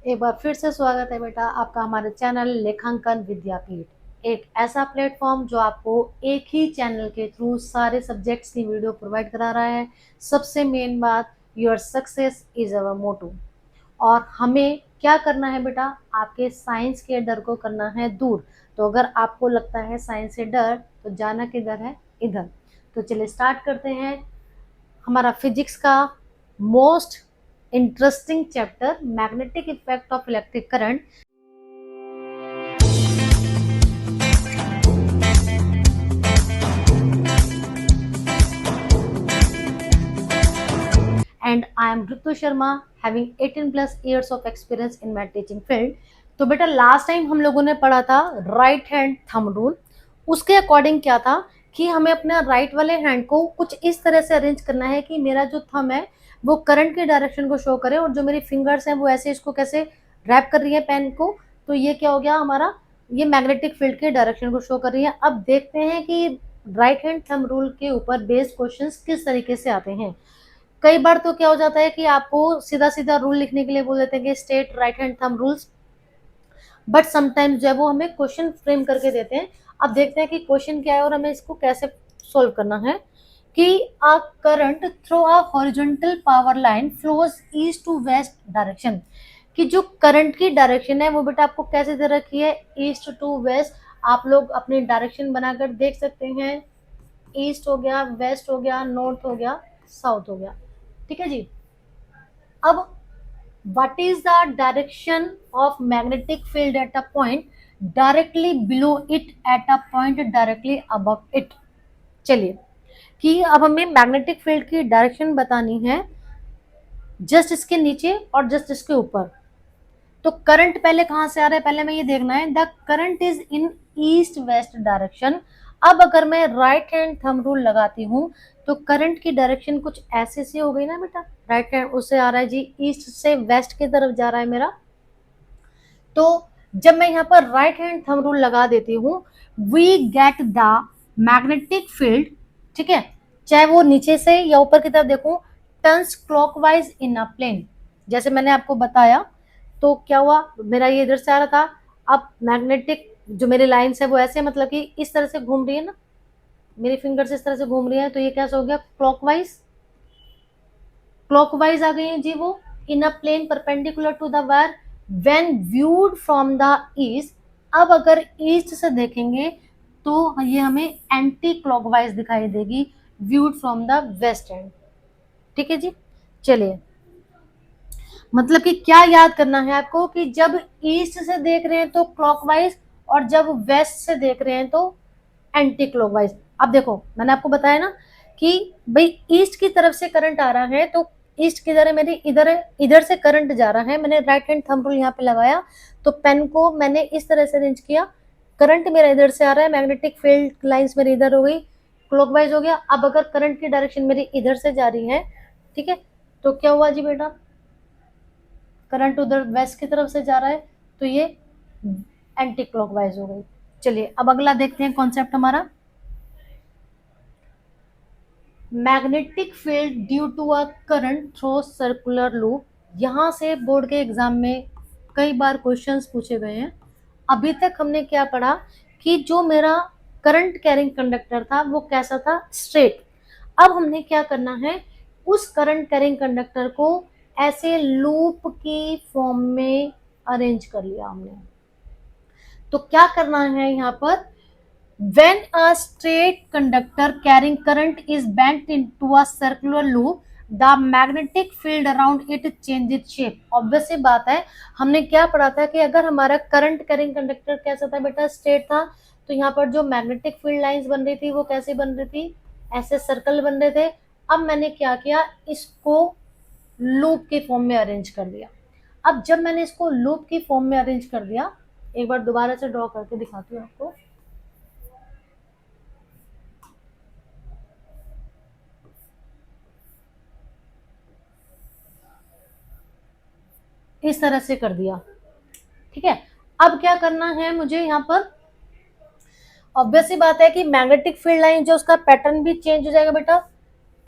एक बार फिर से स्वागत है बेटा आपका हमारे चैनल लेखांकन विद्यापीठ। एक ऐसा प्लेटफॉर्म जो आपको एक ही चैनल के थ्रू सारे सब्जेक्ट्स की वीडियो प्रोवाइड करा रहा है। सबसे मेन बात, योर सक्सेस इज अवर मोटो। और हमें क्या करना है बेटा, आपके साइंस के डर को करना है दूर। तो अगर आपको लगता है साइंस से डर, तो जाना किधर है, इधर। तो चलिए स्टार्ट करते हैं हमारा फिजिक्स का most interesting chapter, magnetic effect of electric current. And I am Ritu Sharma, having 18 plus years of experience in my teaching field. तो बेटा लास्ट टाइम हम लोगों ने पढ़ा था राइट हैंड थंब रूल। उसके अकॉर्डिंग क्या था कि हमें अपना राइट वाले हैंड को कुछ इस तरह से अरेंज करना है कि मेरा जो थंब है वो करंट के डायरेक्शन को शो करे, और जो मेरी फिंगर्स हैं वो ऐसे इसको कैसे रैप कर रही है पेन को। तो ये क्या हो गया हमारा, ये मैग्नेटिक फील्ड के डायरेक्शन को शो कर रही है। अब देखते हैं कि राइट हैंड थंब रूल के ऊपर बेस्ड क्वेश्चंस किस तरीके से आते हैं। कई बार तो क्या हो जाता है कि आपको सीधा सीधा रूल लिखने के लिए बोल देते हैं कि state right hand thumb rules, but sometimes जो है वो हमें क्वेश्चन फ्रेम करके देते हैं। अब देखते हैं कि क्वेश्चन क्या है और हमें इसको कैसे सोल्व करना है। कि a current through a horizontal power line flows east to west direction. कि जो करंट की डायरेक्शन है वो बेटा आपको कैसे दे रखी है, ईस्ट टू वेस्ट। आप लोग अपनी डायरेक्शन बनाकर देख सकते हैं, ईस्ट हो गया, वेस्ट हो गया, नॉर्थ हो गया, साउथ हो गया। ठीक है जी। अब what is the direction of magnetic field at a point directly below it at a point directly above it। चलिए, कि अब हमें मैग्नेटिक फील्ड की डायरेक्शन बतानी है जस्ट इसके नीचे और जस्ट इसके ऊपर। तो करंट पहले कहां से आ रहा है, पहले हमें ये देखना है the current is in east west direction. अब अगर मैं राइट हैंड थंब रूल लगाती हूँ तो करंट की डायरेक्शन कुछ ऐसे से हो गई ना बेटा, राइट हैंड उससे आ रहा है जी, ईस्ट से वेस्ट की तरफ जा रहा है मेरा। तो जब मैं यहाँ पर राइट हैंड थंब रूल लगा देती हूँ, we get the magnetic field, ठीक है, चाहे वो नीचे से या ऊपर की तरफ देखूं, turns clockwise in a plane. जैसे मैंने आपको बताया, तो क्या हुआ, मेरा ये इधर से आ रहा था, अब मैग्नेटिक जो मेरी लाइन्स है वो ऐसे, मतलब कि इस तरह से घूम रही है ना, मेरी फिंगर्स इस तरह से घूम रही है, तो ये कैसे हो गया, क्लॉकवाइज। क्लॉकवाइज आ गई है जी वो, in a plane perpendicular to the wire when viewed from the east. अब अगर ईस्ट से देखेंगे तो ये हमें एंटी क्लॉकवाइज दिखाई देगी, viewed from the west end. ठीक है जी। चलिए, मतलब कि क्या याद करना है आपको कि जब ईस्ट से देख रहे हैं तो क्लॉकवाइज, और जब वेस्ट से देख रहे हैं तो एंटी क्लॉकवाइज। अब देखो मैंने आपको बताया ना कि भाई ईस्ट की तरफ से करंट आ रहा है, तो ईस्ट किधर है मेरी, इधर है, इधर से करंट जा रहा है। मैंने राइट हैंड थंब रूल यहाँ पे लगाया, तो पेन को मैंने इस तरह से अरेंज किया, करंट मेरा इधर से आ रहा है, मैग्नेटिक फील्ड लाइंस मेरी इधर हो गई, क्लॉकवाइज हो गया। अब अगर करंट की डायरेक्शन मेरी इधर से जा रही है, ठीक है, तो क्या हुआ जी बेटा, करंट उधर वेस्ट की तरफ से जा रहा है, तो ये एंटी क्लॉकवाइज हो गई। चलिए अब अगला देखते हैं कॉन्सेप्ट हमारा, magnetic field due to a current through circular loop. यहाँ से बोर्ड के एग्जाम में कई बार क्वेश्चंस पूछे गए हैं। अभी तक हमने क्या पढ़ा कि जो मेरा करंट कैरिंग कंडक्टर था वो कैसा था, स्ट्रेट। अब हमने क्या करना है, उस करंट कैरिंग कंडक्टर को ऐसे लूप की फॉर्म में अरेंज कर लिया हमने। तो क्या करना है यहाँ पर, when a straight conductor carrying current is bent into a circular loop, the magnetic field around it changes shape। Obvious सी बात है, हमने क्या पढ़ा था कि अगर हमारा करंट कैरिंग कंडक्टर कैसा था बेटा, स्ट्रेट था, तो यहाँ पर जो मैग्नेटिक फील्ड लाइंस बन रही थी वो कैसे बन रही थी, ऐसे सर्कल बन रहे थे। अब मैंने क्या किया, इसको लूप के फॉर्म में अरेंज कर दिया। अब जब मैंने इसको लूप की फॉर्म में अरेंज कर दिया, एक बार दोबारा से ड्रॉ करके दिखाती हूँ आपको। इस तरह से कर दिया, ठीक है। अब क्या करना है मुझे यहाँ पर, ऑब्वियस सी बात है कि मैग्नेटिक फील्ड लाइन जो उसका पैटर्न भी चेंज हो जाएगा बेटा,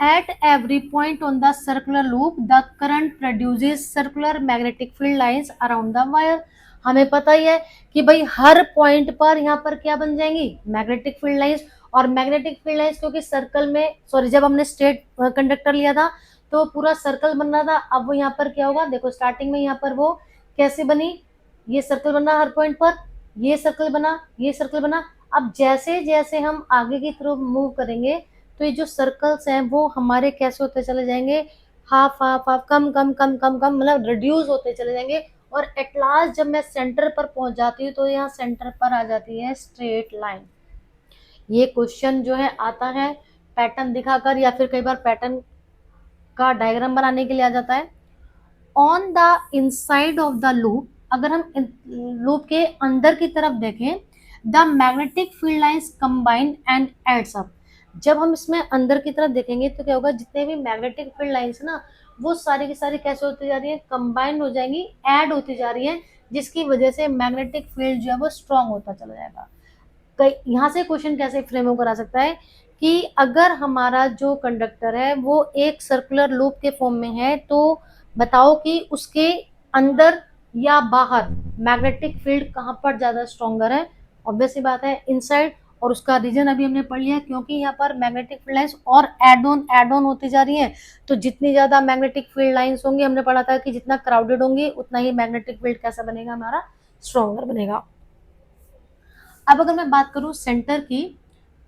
At every point on the circular loop, the current produces circular magnetic field lines around the wire. हमें पता ही है कि भाई हर पॉइंट पर यहाँ पर क्या बन जाएंगी, मैग्नेटिक फील्ड लाइंस। और मैग्नेटिक फील्ड लाइंस क्योंकि सर्कल में, सॉरी, जब हमने स्ट्रेट कंडक्टर लिया था तो पूरा सर्कल बन रहा था। अब वो यहाँ पर क्या होगा, देखो स्टार्टिंग में यहाँ पर वो कैसे बनी, ये सर्कल बना हर पॉइंट पर, ये सर्कल बना, ये सर्कल बना। अब जैसे जैसे हम आगे की तरफ मूव करेंगे तो ये जो सर्कल्स हैं वो हमारे कैसे होते चले जाएंगे, हाफ हाफ हाफ, कम कम कम कम कम, मतलब रिड्यूस होते चले जाएंगे। और एट लास्ट जब मैं सेंटर पर पहुंच जाती हूँ तो यहाँ सेंटर पर आ जाती है स्ट्रेट लाइन। ये क्वेश्चन जो है आता है पैटर्न दिखाकर, या फिर कई बार पैटर्न का डायग्राम बनाने के लिए आ जाता है। On the inside of the loop, अगर हम लूप के अंदर की तरफ देखें, the magnetic field lines combine and adds up. जब हम इसमें अंदर की तरफ देखेंगे तो क्या होगा, जितने भी मैग्नेटिक फील्ड लाइंस ना वो सारी की सारी कैसे होती जा रही है, कंबाइन हो जाएंगी, ऐड होती जा रही है, जिसकी वजह से मैग्नेटिक फील्ड जो है वो स्ट्रांग होता चला जाएगा। यहाँ से क्वेश्चन कैसे फ्रेम होकर आ सकता है कि अगर हमारा जो कंडक्टर है वो एक सर्कुलर लूप के फॉर्म में है तो बताओ कि उसके अंदर या बाहर मैग्नेटिक फील्ड कहाँ पर ज्यादा स्ट्रॉन्गर है। ऑब्वियस सी बात है इनसाइड, और उसका रीजन अभी हमने पढ़ लिया क्योंकि यहाँ पर मैग्नेटिक फील्ड लाइंस और एड ऑन होती जा रही है। तो जितनी ज्यादा मैग्नेटिक फील्ड लाइंस होंगी, हमने पढ़ा था कि जितना क्राउडेड होंगी उतना ही मैग्नेटिक फील्ड कैसा बनेगा, हमारा स्ट्रॉन्गर बनेगा। अब अगर मैं बात करूं सेंटर की,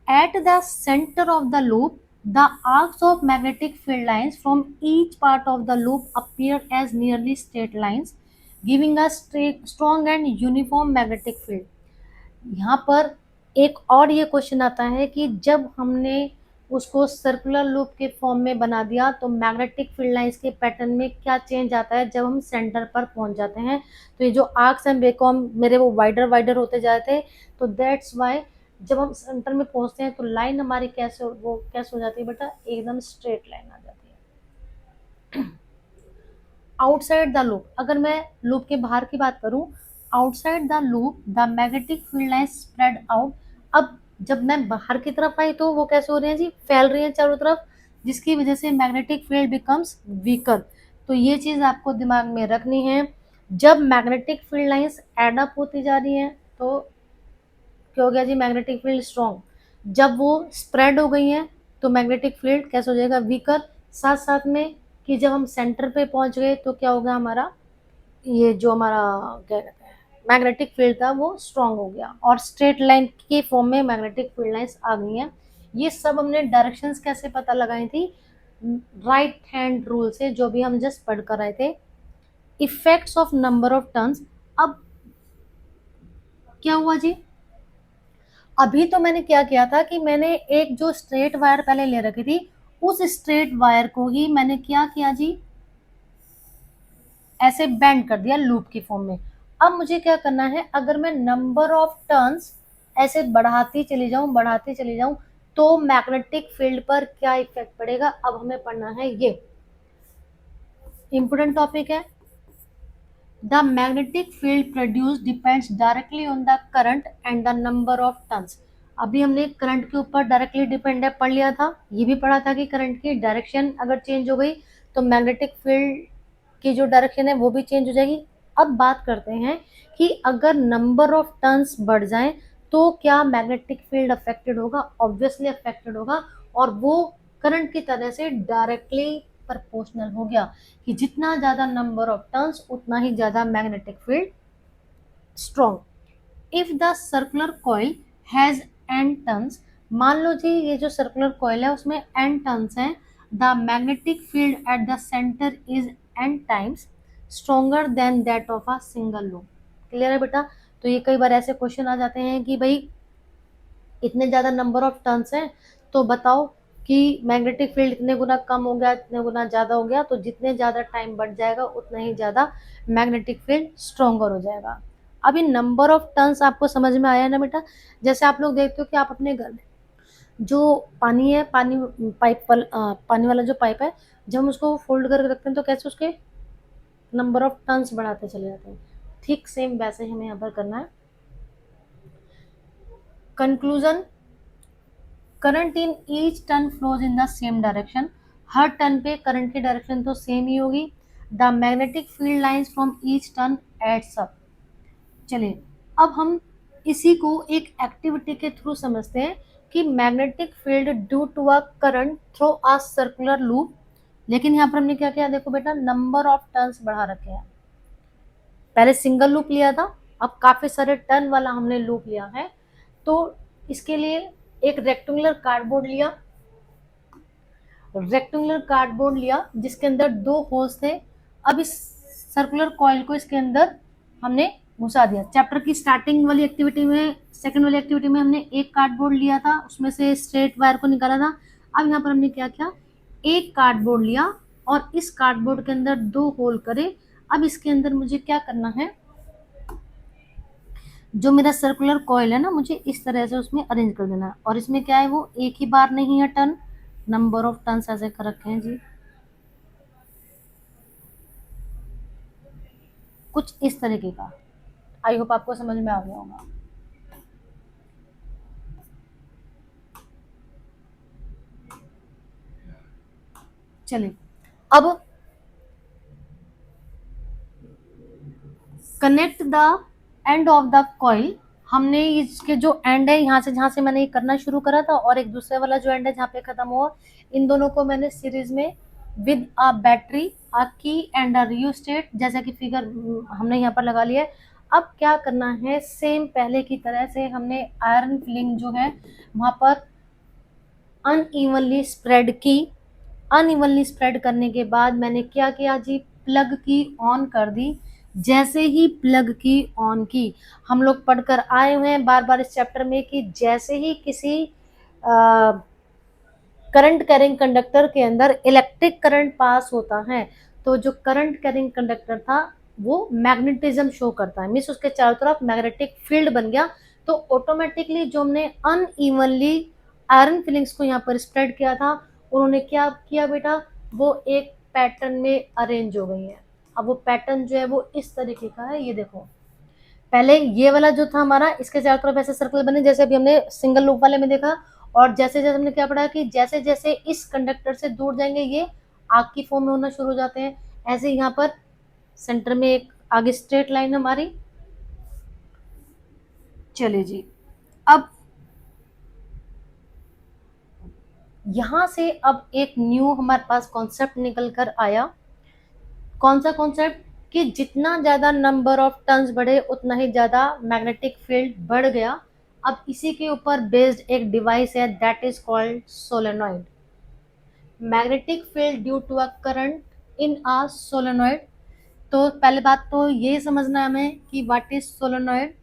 at the centre of the loop the arcs of magnetic field lines from each part of the loop appear as nearly straight lines giving a strong and uniform magnetic field. यहाँ पर एक और ये question आता है कि जब हमने उसको सर्कुलर लूप के फॉर्म में बना दिया तो मैग्नेटिक फील्ड लाइंस के पैटर्न में क्या चेंज आता है जब हम सेंटर पर पहुंच जाते हैं। तो ये जो आर्क्स एंड वेवफॉर्म मेरे वो वाइडर वाइडर होते जाते हैं, तो दैट्स वाई जब हम सेंटर में पहुंचते हैं तो लाइन हमारी कैसे वो कैसे हो जाती है बेटा, एकदम स्ट्रेट लाइन आ जाती है। आउटसाइड द लूप, अगर मैं लूप के बाहर की बात करूं, outside the loop the magnetic field line spread out. अब जब मैं बाहर की तरफ आई तो वो कैसे हो रहे हैं जी, फैल रही है चारों तरफ, जिसकी वजह से मैग्नेटिक फील्ड बिकम्स वीकर। तो ये चीज आपको दिमाग में रखनी है। जब magnetic field lines add up होती जा रही हैं तो क्या हो गया जी, मैग्नेटिक फील्ड स्ट्रॉन्ग। जब वो स्प्रेड हो गई है तो मैग्नेटिक फील्ड कैसे हो जाएगा, वीकर। साथ साथ में कि जब हम सेंटर पे पहुंच गए तो क्या होगा, हमारा ये जो हमारा क्या कहते हैं मैग्नेटिक फील्ड था वो स्ट्रॉन्ग हो गया और स्ट्रेट लाइन के फॉर्म में मैग्नेटिक फील्ड लाइंस आ गई हैं। ये सब हमने डायरेक्शंस कैसे पता लगाई थी, राइट हैंड रूल से, जो भी हम जस्ट पढ़ कर आए थे। Effects of number of turns. अब क्या हुआ जी, अभी तो मैंने क्या किया था कि मैंने एक जो स्ट्रेट वायर पहले ले रखी थी उस स्ट्रेट वायर को ही मैंने क्या किया जी, ऐसे बेंड कर दिया लूप की फॉर्म में। अब मुझे क्या करना है, अगर मैं नंबर ऑफ टर्न्स ऐसे बढ़ाती चली जाऊं बढ़ाती चली जाऊं तो मैग्नेटिक फील्ड पर क्या इफेक्ट पड़ेगा, अब हमें पढ़ना है। ये इंपोर्टेंट टॉपिक है। The magnetic field produce depends directly on the current and the number of turns. अभी हमने करंट के ऊपर डायरेक्टली डिपेंड है पढ़ लिया था, ये भी पढ़ा था कि करंट की डायरेक्शन अगर चेंज हो गई तो मैग्नेटिक फील्ड की जो डायरेक्शन है वो भी चेंज हो जाएगी। अब बात करते हैं कि अगर नंबर ऑफ टर्न्स बढ़ जाए तो क्या मैग्नेटिक फील्ड अफेक्टेड होगा, ऑब्वियसली अफेक्टेड होगा। और वो करंट की तरह से डायरेक्टली प्रोपोर्शनल हो गया कि जितना ज्यादा नंबर ऑफ टर्न्स उतना ही ज्यादा magnetic field strong. If the circular coil has an turns, मान लो जी ये जो सर्कुलर कॉइल है उसमें एन टर्न्स हैं, the magnetic field at the centre is an times stronger then that of a single loop. Clear है बेटा। तो ये कई बार ऐसे क्वेश्चन आ जाते हैं कि भाई इतने ज्यादा नंबर ऑफ टर्न्स हैं तो बताओ कि मैग्नेटिक फील्ड इतने गुना कम हो गया इतने गुना ज्यादा हो गया, तो जितने ज्यादा टाइम बढ़ जाएगा उतना ही ज्यादा मैग्नेटिक फील्ड स्ट्रोंगर हो जाएगा। अभी नंबर ऑफ टर्न्स आपको समझ में आया ना बेटा। जैसे आप लोग देखते हो कि आप अपने घर में जो पानी है, पानी वाला जो पाइप है, जब हम उसको फोल्ड करके रखते हैं तो कैसे उसके नंबर ऑफ टर्न्स बढ़ाते चले जाते हैं। ठीक सेम वैसे ही हमें यहाँ पर करना है। Conclusion, current in each turn flows in the same direction her turn पे करंट की डायरेक्शन तो सेम ही होगी। The magnetic field lines from each turn adds up. चलिए अब हम इसी को एक एक्टिविटी के थ्रू समझते हैं कि magnetic field due to a current through a circular loop. लेकिन यहाँ पर हमने क्या किया, देखो बेटा नंबर ऑफ टर्न्स बढ़ा रखे हैं। पहले सिंगल लूप लिया था, अब काफी सारे टर्न वाला हमने लूप लिया है। तो इसके लिए एक रेक्टेंगुलर कार्डबोर्ड लिया जिसके अंदर दो होल्स थे। अब इस सर्कुलर कॉइल को इसके अंदर हमने घुसा दिया। चैप्टर की स्टार्टिंग वाली एक्टिविटी में, सेकंड वाली एक्टिविटी में हमने एक कार्डबोर्ड लिया था, उसमें से स्ट्रेट वायर को निकाला था। अब यहाँ पर हमने क्या किया, एक कार्डबोर्ड लिया और इस कार्डबोर्ड के अंदर दो होल करे। अब इसके अंदर मुझे क्या करना है, जो मेरा सर्कुलर कॉइल है ना, मुझे इस तरह से उसमें अरेंज कर देना है। और इसमें क्या है, वो एक ही बार नहीं है टर्न, नंबर ऑफ टर्न्स ऐसे कर रखे हैं जी, कुछ इस तरीके का। आई होप आपको समझ में आ गया होगा। चलिए अब connect the end of the coil. हमने इसके जो एंड है यहाँ से, जहाँ से मैंने ये करना शुरू करा था, और एक दूसरे वाला जो एंड है जहाँ पे खत्म हुआ, इन दोनों को मैंने सीरीज में विद अ बैटरी, अ की एंड अ रियोस्टेट, जैसा कि फिगर हमने यहाँ पर लगा लिया है। अब क्या करना है, सेम पहले की तरह से हमने आयरन फिलिंग जो है वहां पर अनइवनली स्प्रेड की। अनइवनली स्प्रेड करने के बाद मैंने क्या किया जी, प्लग की ऑन कर दी। जैसे ही प्लग की ऑन की, हम लोग पढ़कर आए हुए हैं बार बार इस चैप्टर में कि जैसे ही किसी करंट कैरिंग कंडक्टर के अंदर इलेक्ट्रिक करंट पास होता है, तो जो करंट कैरिंग कंडक्टर था वो मैग्नेटिज्म शो करता है, मीन्स उसके चारों तरफ मैग्नेटिक फील्ड बन गया। तो ऑटोमेटिकली जो हमने अनइवनली आयरन फिलिंग्स को यहाँ पर स्प्रेड किया था, उन्होंने क्या किया बेटा, वो एक पैटर्न में अरेंज हो गई है। अब वो पैटर्न जो है वो इस तरीके का है, ये देखो। पहले ये वाला जो था हमारा, इसके चारों तरफ ऐसे सर्कल बने जैसे अभी हमने सिंगल लूप वाले में देखा। और जैसे जैसे हमने क्या पढ़ा कि जैसे जैसे इस कंडक्टर से दूर जाएंगे ये आग की फॉर्म में होना शुरू हो जाते हैं। ऐसे यहाँ पर सेंटर में एक आगे स्ट्रेट लाइन हमारी। चलिए जी, अब यहां से अब एक न्यू हमारे पास कॉन्सेप्ट निकल कर आया। कौन सा कॉन्सेप्ट, कि जितना ज्यादा नंबर ऑफ टर्न्स बढ़े उतना ही ज्यादा मैग्नेटिक फील्ड बढ़ गया। अब इसी के ऊपर बेस्ड एक डिवाइस है, that is called solenoid. Magnetic field due to a current in a solenoid. तो पहले बात तो ये समझना है हमें कि what is solenoid.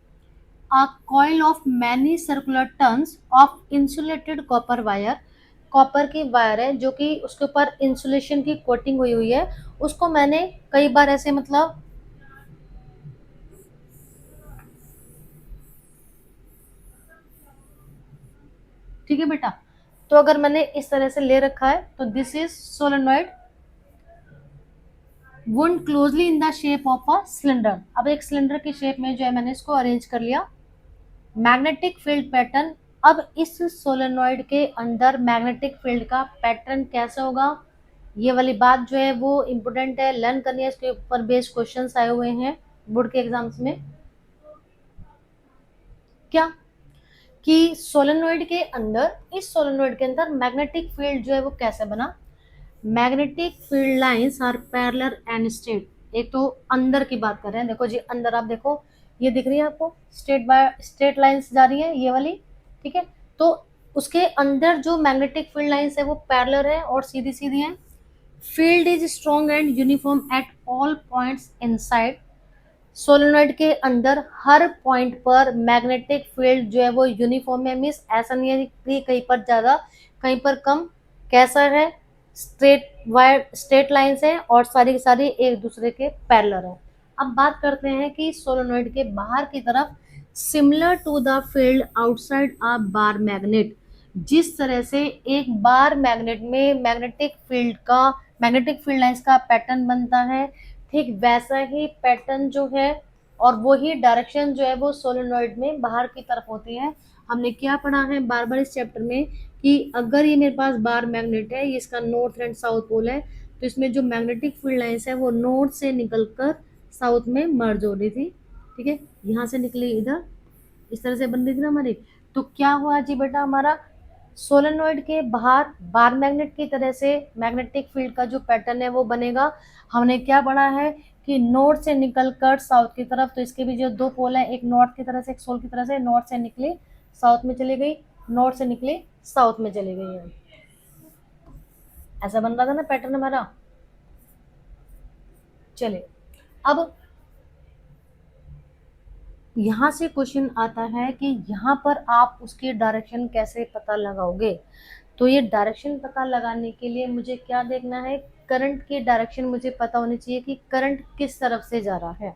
A coil of many circular turns of insulated copper wire. Copper की वायर है जो कि उसके ऊपर इंसुलेशन की कोटिंग हुई हुई है, उसको मैंने कई बार ऐसे मतलब, ठीक है बेटा। तो अगर मैंने इस तरह से ले रखा है तो this is solenoid wound closely in the shape of a cylinder. अब एक सिलेंडर की शेप में जो है मैंने इसको अरेंज कर लिया। मैग्नेटिक फील्ड पैटर्न, अब इस सोलेनॉइड के अंदर मैग्नेटिक फील्ड का पैटर्न कैसा होगा, ये वाली बात जो है वो इम्पोर्टेंट है, लर्न करनी है। इसके ऊपर बेस्ड क्वेश्चंस आए हुए हैं बोर्ड के एग्जाम्स में। क्या, कि सोलेनॉइड के अंदर, इस सोलेनॉइड के अंदर मैग्नेटिक फील्ड जो है वो कैसे बना। Magnetic field lines are parallel and straight. एक तो अंदर की बात कर रहे हैं, देखो जी अंदर आप देखो, ये दिख रही है आपको स्ट्रेट बाय स्ट्रेट लाइंस जा रही है ये वाली, ठीक है। तो उसके अंदर जो मैग्नेटिक फील्ड लाइंस है वो पैरेलल है और सीधी सीधी है। Field is strong and uniform at all points inside. Solenoid के अंदर हर पॉइंट पर मैग्नेटिक फील्ड जो है वो यूनिफॉर्म है, मीन्स ऐसा नहीं है कि कहीं पर ज्यादा कहीं पर कम। कैसा है, स्ट्रेट वायर स्ट्रेट लाइंस है और सारी की सारी एक दूसरे के पैरेलल है। अब बात करते हैं कि सोलेनॉइड के बाहर की तरफ, similar to the field outside a bar magnet. जिस तरह से एक बार मैग्नेट में मैग्नेटिक फील्ड लाइंस का पैटर्न बनता है, ठीक वैसा ही पैटर्न जो है और वही डायरेक्शन जो है वो सोलेनॉइड में बाहर की तरफ होती है। हमने क्या पढ़ा है बार बार इस चैप्टर में कि अगर ये मेरे पास बार मैग्नेट है, ये इसका नॉर्थ एंड साउथ पोल है, तो इसमें जो मैग्नेटिक फील्ड लाइंस है वो नॉर्थ से निकलकर साउथ में मर्ज हो रही थी। ठीक है, यहाँ से निकली इधर, इस तरह से बन रही थी ना हमारी। तो क्या हुआ जी बेटा, हमारा सोलेनोइड के बाहर बार मैग्नेट की तरह से मैग्नेटिक फील्ड का जो पैटर्न है वो बनेगा। हमने क्या पढ़ा है कि नॉर्थ से निकलकर साउथ की तरफ, तो इसके भी जो दो पोल है, एक नॉर्थ की तरह से एक सोल की तरह से, नॉर्थ से निकली साउथ में चली गई, नॉर्थ से निकली साउथ में चली गई है। ऐसा बन रहा था ना पैटर्न हमारा। चलिए, अब यहाँ से क्वेश्चन आता है कि यहाँ पर आप उसकी डायरेक्शन कैसे पता लगाओगे। तो ये डायरेक्शन पता लगाने के लिए मुझे क्या देखना है, करंट की डायरेक्शन मुझे पता होनी चाहिए कि करंट किस तरफ से जा रहा है।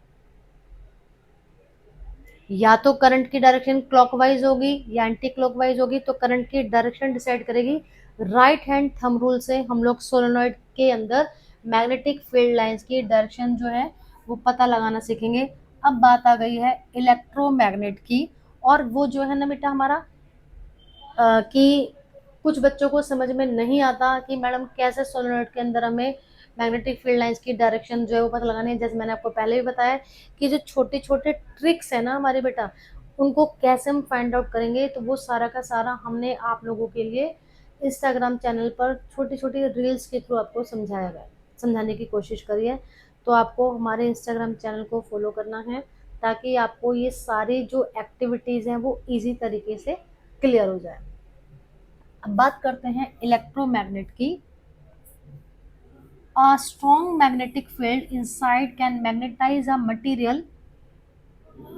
या तो करंट की डायरेक्शन क्लॉकवाइज होगी या एंटी क्लॉकवाइज होगी, तो करंट की डायरेक्शन डिसाइड करेगी राइट हैंड थंब रूल से। हम लोग सोलेनोइड के अंदर मैग्नेटिक फील्ड लाइंस की डायरेक्शन जो है वो पता लगाना सीखेंगे। अब बात आ गई है इलेक्ट्रोमैग्नेट की, और वो जो है ना बेटा हमारा कि कुछ बच्चों को समझ में नहीं आता कि मैडम कैसे सोलेनोइड के अंदर हमें मैग्नेटिक फील्ड लाइंस की डायरेक्शन जो है वो पता लगानी है। जैसे मैंने आपको पहले भी बताया कि जो छोटे छोटे ट्रिक्स है ना हमारे बेटा, उनको कैसे हम फाइंड आउट करेंगे, तो वो सारा का सारा हमने आप लोगों के लिए इंस्टाग्राम चैनल पर छोटी छोटी रील्स के थ्रू आपको समझाया गया, समझाने की कोशिश करी है। तो आपको हमारे इंस्टाग्राम चैनल को फॉलो करना है ताकि आपको ये सारी जो एक्टिविटीज़ हैं वो ईजी तरीके से क्लियर हो जाए। अब बात करते हैं इलेक्ट्रोमैग्नेट की। A strong magnetic field inside can magnetize a material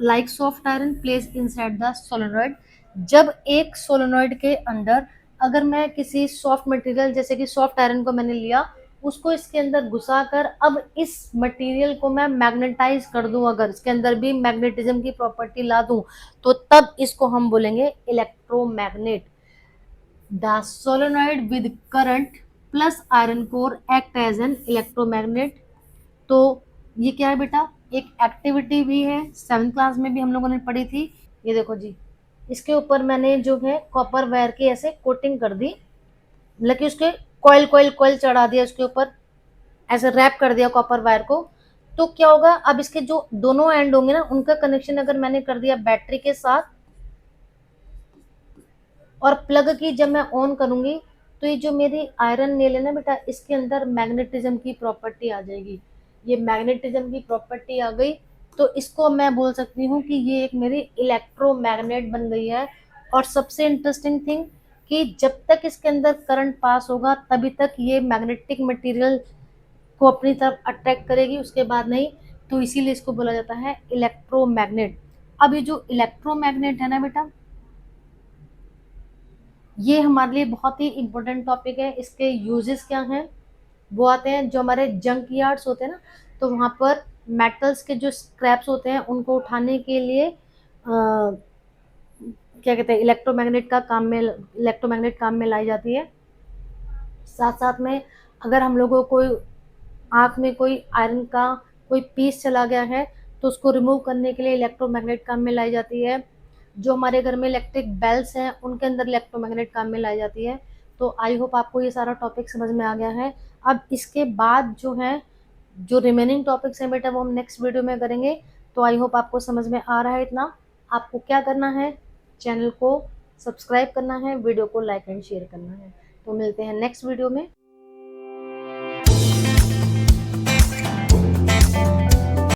like soft iron placed inside the solenoid। जब एक सोलेनोइड के अंदर अगर मैं किसी सॉफ्ट मटेरियल जैसे कि सॉफ्ट आयरन को मैंने लिया, उसको इसके अंदर घुसा कर अब इस मटेरियल को मैं मैग्नेटाइज कर दूं, अगर इसके अंदर भी मैग्नेटिज्म की प्रॉपर्टी ला दूं, तो तब इसको हम बोलेंगे electromagnet. The solenoid with current plus iron core act as an electromagnet। तो ये क्या है बेटा, एक एक्टिविटी भी है, 7th क्लास में भी हम लोगों ने पढ़ी थी। ये देखो जी, इसके ऊपर मैंने जो है कॉपर वायर की ऐसे कोटिंग कर दी, मतलब कि उसके कॉइल कॉइल कॉइल चढ़ा दिया उसके ऊपर, ऐसे रैप कर दिया कॉपर वायर को। तो क्या होगा, अब इसके जो दोनों एंड होंगे ना, उनका कनेक्शन अगर मैंने कर दिया बैटरी के साथ, और प्लग की जब मैं ऑन करूंगी, तो ये जो मेरी आयरन नेल है ना बेटा, इसके अंदर मैग्नेटिज्म की प्रॉपर्टी आ जाएगी। ये मैग्नेटिज्म की प्रॉपर्टी आ गई, तो इसको मैं बोल सकती हूँ कि ये एक मेरी इलेक्ट्रोमैग्नेट बन गई है। और सबसे इंटरेस्टिंग थिंग कि जब तक इसके अंदर करंट पास होगा तभी तक ये मैग्नेटिक मटेरियल को अपनी तरफ अट्रैक्ट करेगी, उसके बाद नहीं। तो इसीलिए इसको बोला जाता है इलेक्ट्रोमैग्नेट। अब ये जो इलेक्ट्रोमैग्नेट है ना बेटा, ये हमारे लिए बहुत ही इंपॉर्टेंट टॉपिक है। इसके यूजेस क्या हैं वो आते हैं, जो हमारे जंक यार्ड्स होते हैं ना, तो वहाँ पर मेटल्स के जो स्क्रैप्स होते हैं उनको उठाने के लिए क्या कहते हैं, इलेक्ट्रोमैग्नेट काम में लाई जाती है। साथ साथ में अगर हम लोगों को आँख में कोई आयरन का कोई पीस चला गया है, तो उसको रिमूव करने के लिए इलेक्ट्रोमैग्नेट काम में लाई जाती है। जो हमारे घर में इलेक्ट्रिक बेल्स हैं उनके अंदर इलेक्ट्रोमैग्नेट काम में लाई जाती है। तो आई होप आपको ये सारा टॉपिक समझ में आ गया है। अब इसके बाद जो है, जो रिमेनिंग टॉपिक्स हैं बेटा, वो हम नेक्स्ट वीडियो में करेंगे। तो आई होप आपको समझ में आ रहा है इतना। आपको क्या करना है, चैनल को सब्सक्राइब करना है, वीडियो को लाइक एंड शेयर करना है। तो मिलते हैं नेक्स्ट वीडियो में।